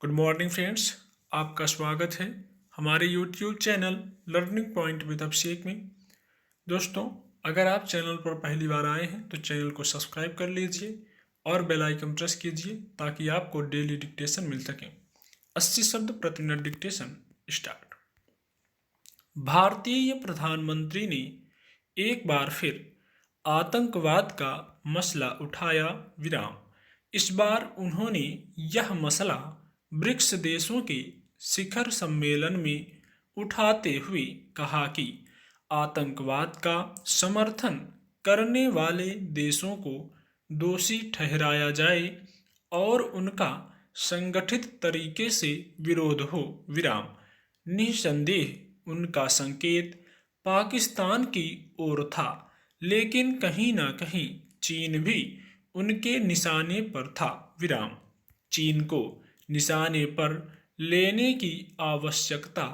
Good morning friends. आपका स्वागत है हमारे YouTube channel learning point with Abhishek में। दोस्तों, अगर आप चैनल पर पहली बार आए हैं तो चैनल को सब्सक्राइब कर लीजिए और बेल आइकन प्रेस कीजिए ताकि आपको डेली डिक्टेशन मिल सके। 80 शब्द प्रति मिनट डिक्टेशन स्टार्ट। भारतीय प्रधानमंत्री ने एक बार फिर आतंकवाद का मसला उठाया विराम। इस बार उन्होंने यह मसला ब्रिक्स देशों के शिखर सम्मेलन में उठाते हुए कहा कि आतंकवाद का समर्थन करने वाले देशों को दोषी ठहराया जाए और उनका संगठित तरीके से विरोध हो विराम। निसंदेह उनका संकेत पाकिस्तान की ओर था, लेकिन कहीं ना कहीं चीन भी उनके निशाने पर था विराम। चीन को निशाने पर लेने की आवश्यकता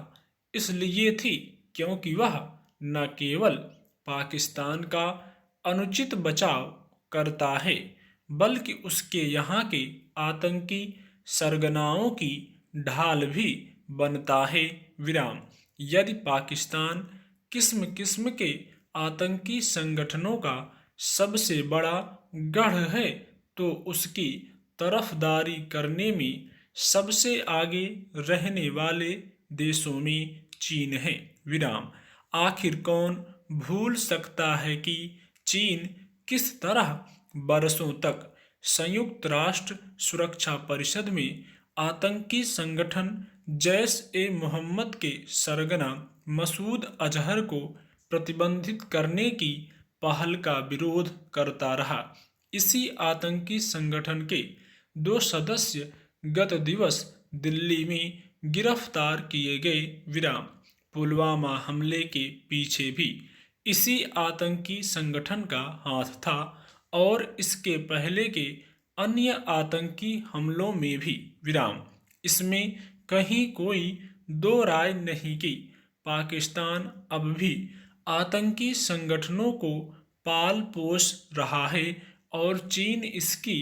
इसलिए थी क्योंकि वह न केवल पाकिस्तान का अनुचित बचाव करता है बल्कि उसके यहाँ के आतंकी सरगनाओं की ढाल भी बनता है विराम। यदि पाकिस्तान किस्म किस्म के आतंकी संगठनों का सबसे बड़ा गढ़ है तो उसकी तरफदारी करने में सबसे आगे रहने वाले देशों में चीन है विराम। आखिर कौन भूल सकता है कि चीन किस तरह बरसों तक संयुक्त राष्ट्र सुरक्षा परिषद में आतंकी संगठन जैश ए मोहम्मद के सरगना मसूद अजहर को प्रतिबंधित करने की पहल का विरोध करता रहा। इसी आतंकी संगठन के 2 सदस्य गत दिवस दिल्ली में गिरफ्तार किए गए विराम। पुलवामा हमले के पीछे भी इसी आतंकी संगठन का हाथ था और इसके पहले के अन्य आतंकी हमलों में भी विराम। इसमें कहीं कोई दो राय नहीं कि पाकिस्तान अब भी आतंकी संगठनों को पाल पोस रहा है और चीन इसकी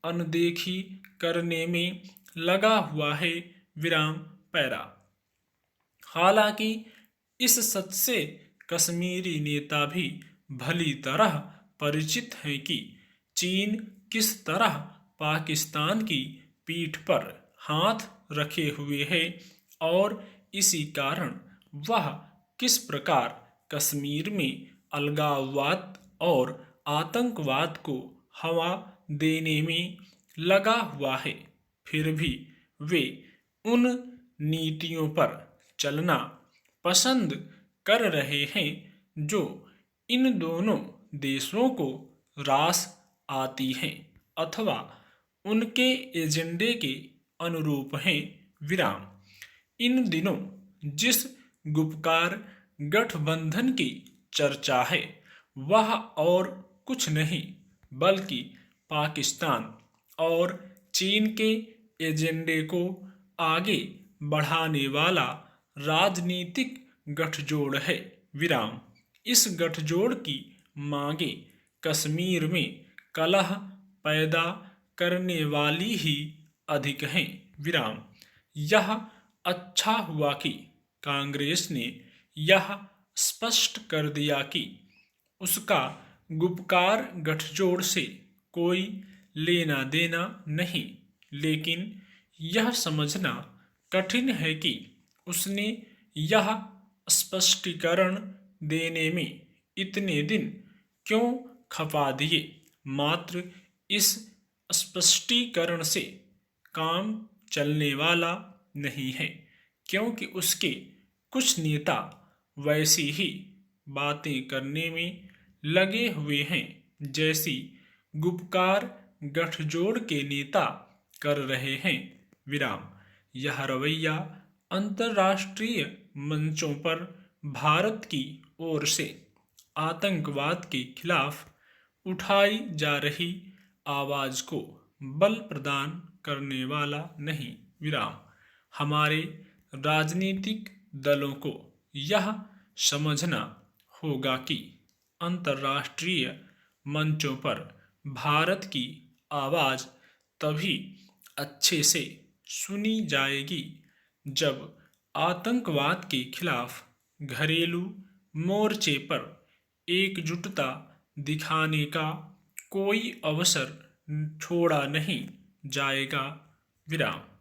अनदेखी करने में लगा हुआ है विराम पैरा। हालांकि इस सच से कश्मीरी नेता भी भली तरह परिचित हैं कि चीन किस तरह पाकिस्तान की पीठ पर हाथ रखे हुए है और इसी कारण वह किस प्रकार कश्मीर में अलगाववाद और आतंकवाद को हवा देने में लगा हुआ है। फिर भी वे उन नीतियों पर चलना पसंद कर रहे हैं जो इन दोनों देशों को रास आती हैं अथवा उनके एजेंडे के अनुरूप हैं विराम। इन दिनों जिस गुपकार गठबंधन की चर्चा है वह और कुछ नहीं बल्कि पाकिस्तान और चीन के एजेंडे को आगे बढ़ाने वाला राजनीतिक गठजोड़ है विराम। इस गठजोड़ की मांगे कश्मीर में कलह पैदा करने वाली ही अधिक हैं विराम। यह अच्छा हुआ कि कांग्रेस ने यह स्पष्ट कर दिया कि उसका गुपकार गठजोड़ से कोई लेना देना नहीं, लेकिन यह समझना कठिन है कि उसने यह स्पष्टीकरण देने में इतने दिन क्यों खपा दिए। मात्र इस स्पष्टीकरण से काम चलने वाला नहीं है क्योंकि उसके कुछ नेता वैसी ही बातें करने में लगे हुए हैं जैसी गुपकार गठजोड़ के नेता कर रहे हैं विराम। यह रवैया अंतर्राष्ट्रीय मंचों पर भारत की ओर से आतंकवाद के खिलाफ उठाई जा रही आवाज़ को बल प्रदान करने वाला नहीं विराम। हमारे राजनीतिक दलों को यह समझना होगा कि अंतर्राष्ट्रीय मंचों पर भारत की आवाज़ तभी अच्छे से सुनी जाएगी जब आतंकवाद के खिलाफ घरेलू मोर्चे पर एकजुटता दिखाने का कोई अवसर छोड़ा नहीं जाएगा। विराम।